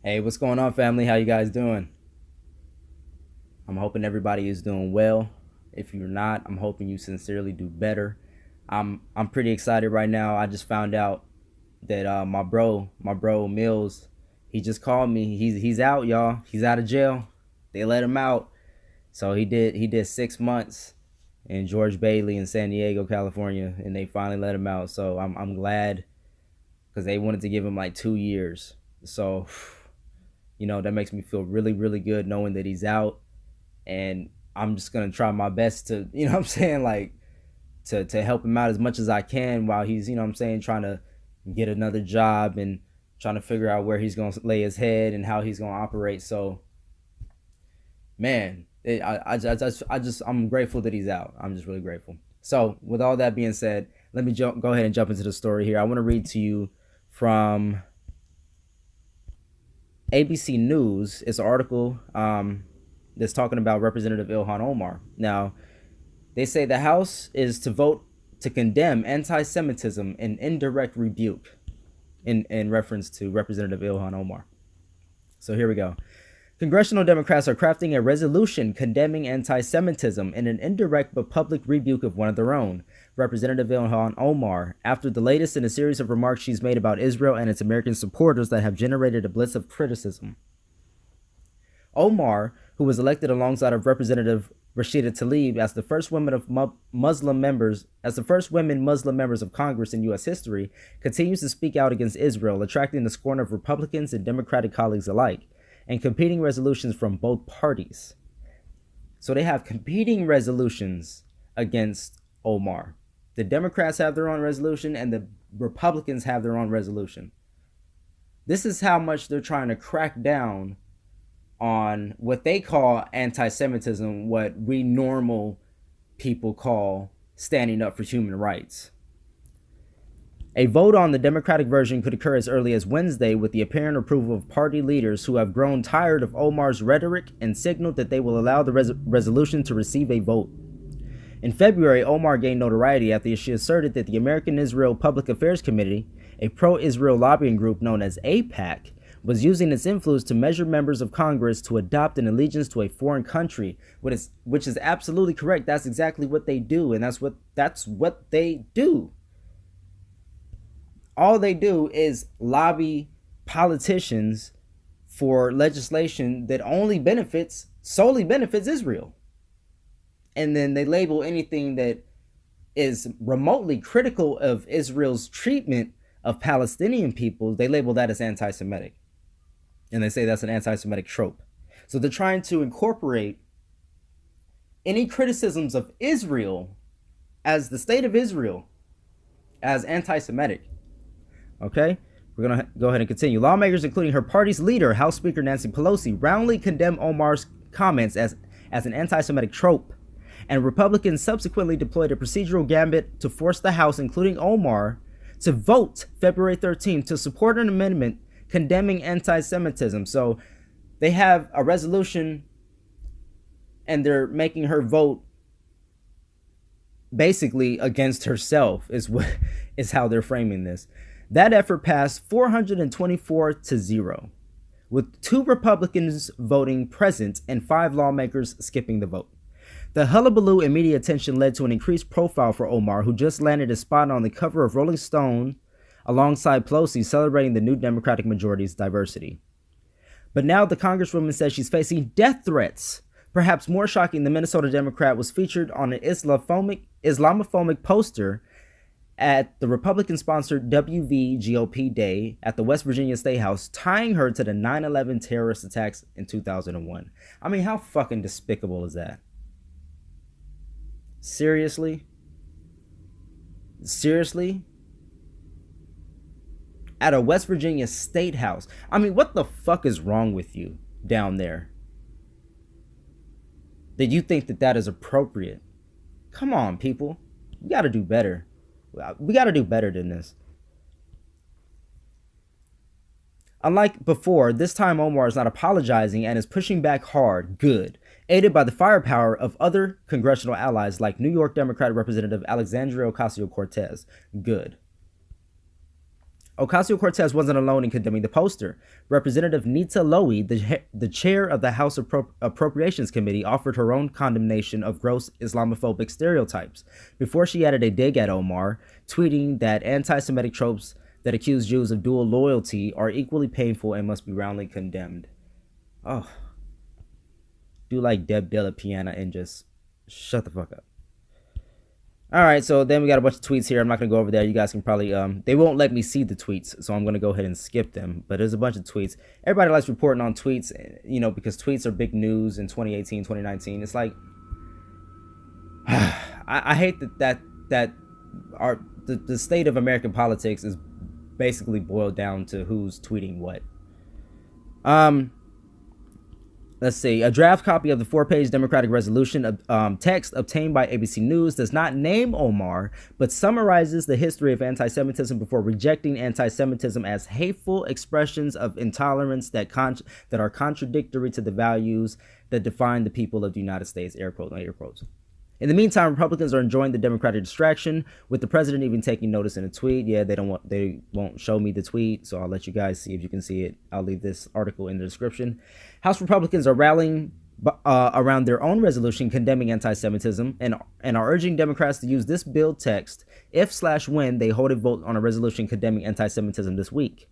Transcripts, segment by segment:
Hey, what's going on, family? How you guys doing? I'm hoping everybody is doing well. If you're not, I'm hoping you sincerely do better. I'm pretty excited right now. I just found out that my bro Mills, he just called me. He's out, y'all. He's out of jail. They let him out. So he did 6 months in George Bailey in San Diego, California, and they finally let him out. So I'm glad because they wanted to give him like 2 years. So that makes me feel really, really good knowing that he's out. And I'm just gonna try my best to, what I'm saying, like to help him out as much as I can while he's, what I'm saying, trying to get another job and trying to figure out where he's gonna lay his head and how he's gonna operate. So, man, I'm grateful that he's out. I'm just really grateful. So, with all that being said, let me go ahead and jump into the story here. I want to read to you from ABC News. It's an article that's talking about Representative Ilhan Omar. Now, they say the House is to vote to condemn anti-Semitism and indirect rebuke in reference to Representative Ilhan Omar. So here we go. Congressional Democrats are crafting a resolution condemning anti-Semitism in an indirect but public rebuke of one of their own, Representative Ilhan Omar, after the latest in a series of remarks she's made about Israel and its American supporters that have generated a blitz of criticism. Omar, who was elected alongside of Representative Rashida Tlaib as the first women Muslim members of Congress in U.S. history, continues to speak out against Israel, attracting the scorn of Republicans and Democratic colleagues alike, and competing resolutions from both parties. So they have competing resolutions against Omar. The Democrats have their own resolution and the Republicans have their own resolution. This is how much they're trying to crack down on what they call anti-Semitism, what we normal people call standing up for human rights. A vote on the Democratic version could occur as early as Wednesday, with the apparent approval of party leaders who have grown tired of Omar's rhetoric and signaled that they will allow the resolution to receive a vote. In February, Omar gained notoriety after she asserted that the American Israel Public Affairs Committee, a pro-Israel lobbying group known as AIPAC, was using its influence to measure members of Congress to adopt an allegiance to a foreign country, which is absolutely correct. That's exactly what they do, and that's what they do. All they do is lobby politicians for legislation that solely benefits Israel. And then they label anything that is remotely critical of Israel's treatment of Palestinian people, they label that as anti-Semitic. And they say that's an anti-Semitic trope. So they're trying to incorporate any criticisms of Israel as the state of Israel as anti-Semitic. Okay, we're going to go ahead and continue. Lawmakers, including her party's leader, House Speaker Nancy Pelosi, roundly condemned Omar's comments as an anti-Semitic trope. And Republicans subsequently deployed a procedural gambit to force the House, including Omar, to vote February 13th to support an amendment condemning anti-Semitism. So they have a resolution and they're making her vote basically against herself is how they're framing this. That effort passed 424-0, with 2 Republicans voting present and 5 lawmakers skipping the vote. The hullabaloo and media attention led to an increased profile for Omar, who just landed a spot on the cover of Rolling Stone alongside Pelosi, celebrating the new Democratic majority's diversity. But now the Congresswoman says she's facing death threats. Perhaps more shocking, the Minnesota Democrat was featured on an Islamophobic poster at the Republican-sponsored WVGOP Day at the West Virginia State House, tying her to the 9/11 terrorist attacks in 2001. I mean, how fucking despicable is that? Seriously? Seriously? At a West Virginia State House. I mean, what the fuck is wrong with you down there that you think that is appropriate? Come on, people. We got to do better. We got to do better than this. Unlike before, this time Omar is not apologizing and is pushing back hard. Good. Aided by the firepower of other congressional allies like New York Democrat Representative Alexandria Ocasio-Cortez. Good. Ocasio-Cortez wasn't alone in condemning the poster. Representative Nita Lowey, the chair of the House Appropriations Committee, offered her own condemnation of gross Islamophobic stereotypes before she added a dig at Omar, tweeting that anti-Semitic tropes that accuse Jews of dual loyalty are equally painful and must be roundly condemned. Oh. Do like Deb Dilla piano and just shut the fuck up. All right, so then we got a bunch of tweets here. I'm not going to go over there. You guys can probably, they won't let me see the tweets, so I'm going to go ahead and skip them. But there's a bunch of tweets. Everybody likes reporting on tweets, you know, because tweets are big news in 2018, 2019. It's like, I hate that the state of American politics is basically boiled down to who's tweeting what. Let's see. A draft copy of the 4-page Democratic resolution text obtained by ABC News does not name Omar, but summarizes the history of anti-Semitism before rejecting anti-Semitism as hateful expressions of intolerance that are contradictory to the values that define the people of the United States. Air quotes, air quotes. In the meantime, Republicans are enjoying the Democratic distraction, with the president even taking notice in a tweet. Yeah, they won't show me the tweet, so I'll let you guys see if you can see it. I'll leave this article in the description. House Republicans are rallying around their own resolution condemning anti-Semitism and are urging Democrats to use this bill text if/when they hold a vote on a resolution condemning anti-Semitism this week.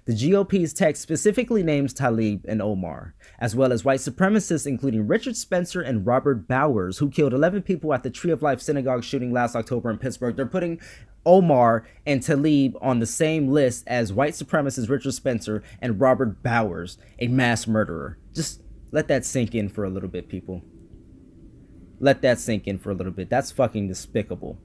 The GOP's text specifically names Tlaib and Omar, as well as white supremacists including Richard Spencer and Robert Bowers, who killed 11 people at the Tree of Life synagogue shooting last October in Pittsburgh. They're putting Omar and Tlaib on the same list as white supremacist Richard Spencer and Robert Bowers, a mass murderer. Just let that sink in for a little bit, people. Let that sink in for a little bit. That's fucking despicable.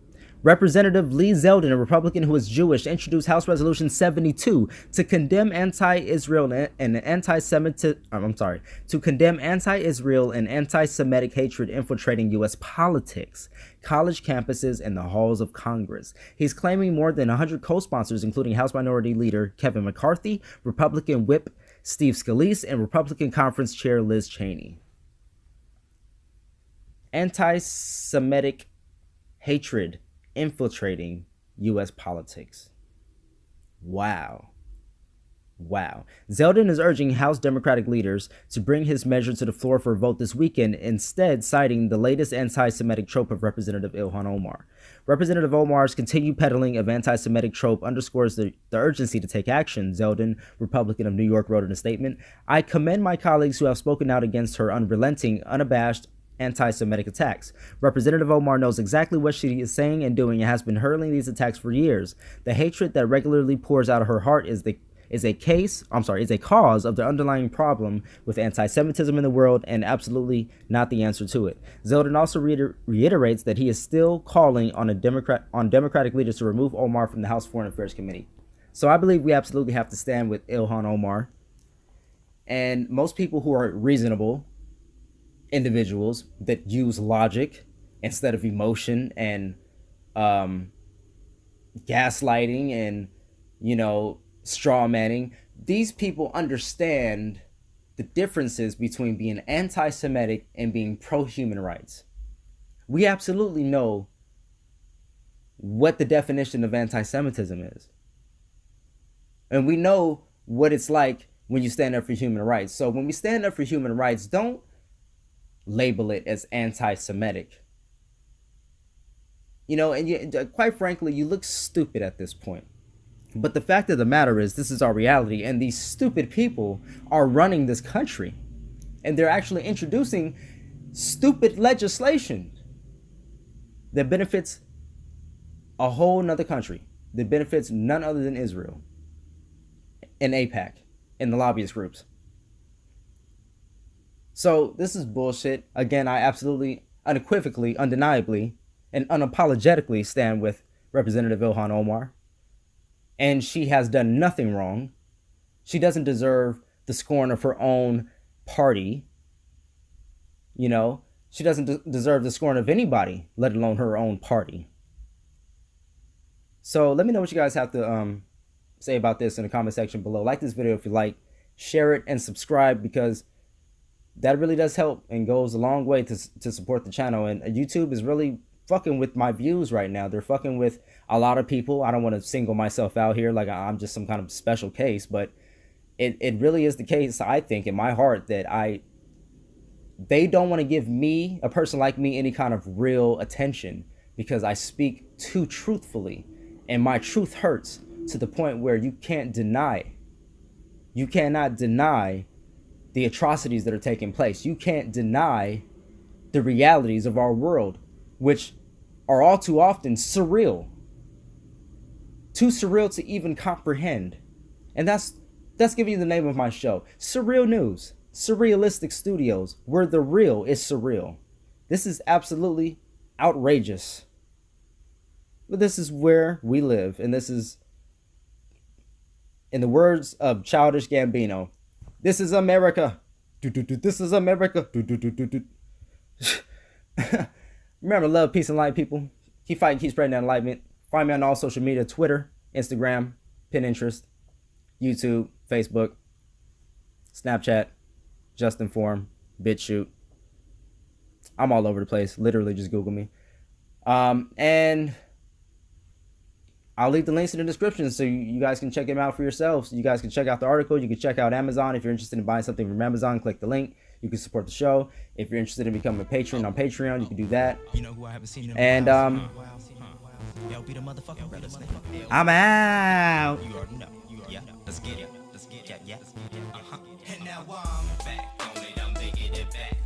Representative Lee Zeldin, a Republican who is Jewish, introduced House Resolution 72 to condemn anti-Israel and anti-Semitic. To condemn anti-Israel and anti-Semitic hatred infiltrating U.S. politics, college campuses, and the halls of Congress. He's claiming more than 100 co-sponsors, including House Minority Leader Kevin McCarthy, Republican Whip Steve Scalise, and Republican Conference Chair Liz Cheney. Anti-Semitic hatred infiltrating U.S. politics. Wow. Zeldin is urging House Democratic leaders to bring his measure to the floor for a vote this weekend, instead citing the latest anti-Semitic trope of Representative Ilhan Omar. Representative Omar's continued peddling of anti-Semitic trope underscores the urgency to take action, Zeldin, Republican of New York, wrote in a statement. I commend my colleagues who have spoken out against her unrelenting, unabashed, anti-Semitic attacks. Representative Omar knows exactly what she is saying and doing and has been hurling these attacks for years. The hatred that regularly pours out of her heart is a cause of the underlying problem with anti-Semitism in the world and absolutely not the answer to it. Zeldin also reiterates that he is still calling on Democratic leaders to remove Omar from the House Foreign Affairs Committee. So I believe we absolutely have to stand with Ilhan Omar. And most people who are reasonable individuals that use logic instead of emotion and gaslighting and, straw manning, these people understand the differences between being anti-Semitic and being pro-human rights. We absolutely know what the definition of anti-Semitism is. And we know what it's like when you stand up for human rights. So when we stand up for human rights, don't label it as anti-Semitic. And quite frankly, you look stupid at this point. But the fact of the matter is, this is our reality, and these stupid people are running this country. And they're actually introducing stupid legislation that benefits a whole nother country, that benefits none other than Israel and AIPAC and the lobbyist groups. So this is bullshit. Again, I absolutely, unequivocally, undeniably, and unapologetically stand with Representative Ilhan Omar. And she has done nothing wrong. She doesn't deserve the scorn of her own party. She doesn't deserve the scorn of anybody, let alone her own party. So let me know what you guys have to say about this in the comment section below. Like this video if you like, share it, and subscribe, because that really does help and goes a long way to support the channel. And YouTube is really fucking with my views right now. They're fucking with a lot of people. I don't want to single myself out here like I'm just some kind of special case, but it really is the case, I think, in my heart, that they don't want to give me, a person like me, any kind of real attention because I speak too truthfully, and my truth hurts to the point where you cannot deny the atrocities that are taking place. You can't deny the realities of our world, which are all too often surreal. Too surreal to even comprehend. And that's giving you the name of my show. Surreal News. Surrealistic Studios, where the real is surreal. This is absolutely outrageous. But this is where we live, and this is, in the words of Childish Gambino, this is America. This is America. Remember, love, peace, and light, people. Keep fighting, keep spreading that enlightenment. Find me on all social media: Twitter, Instagram, Pinterest, YouTube, Facebook, Snapchat, Justinform, BitChute. I'm all over the place. Literally, just Google me. And I'll leave the links in the description so you guys can check them out for yourselves. You guys can check out the article. You can check out Amazon. If you're interested in buying something from Amazon, click the link. You can support the show. If you're interested in becoming a patron on Patreon, you can do that. And I'm out. You already know. Yeah, let's get it. Yeah. And now I'm back on it. I'm taking it back.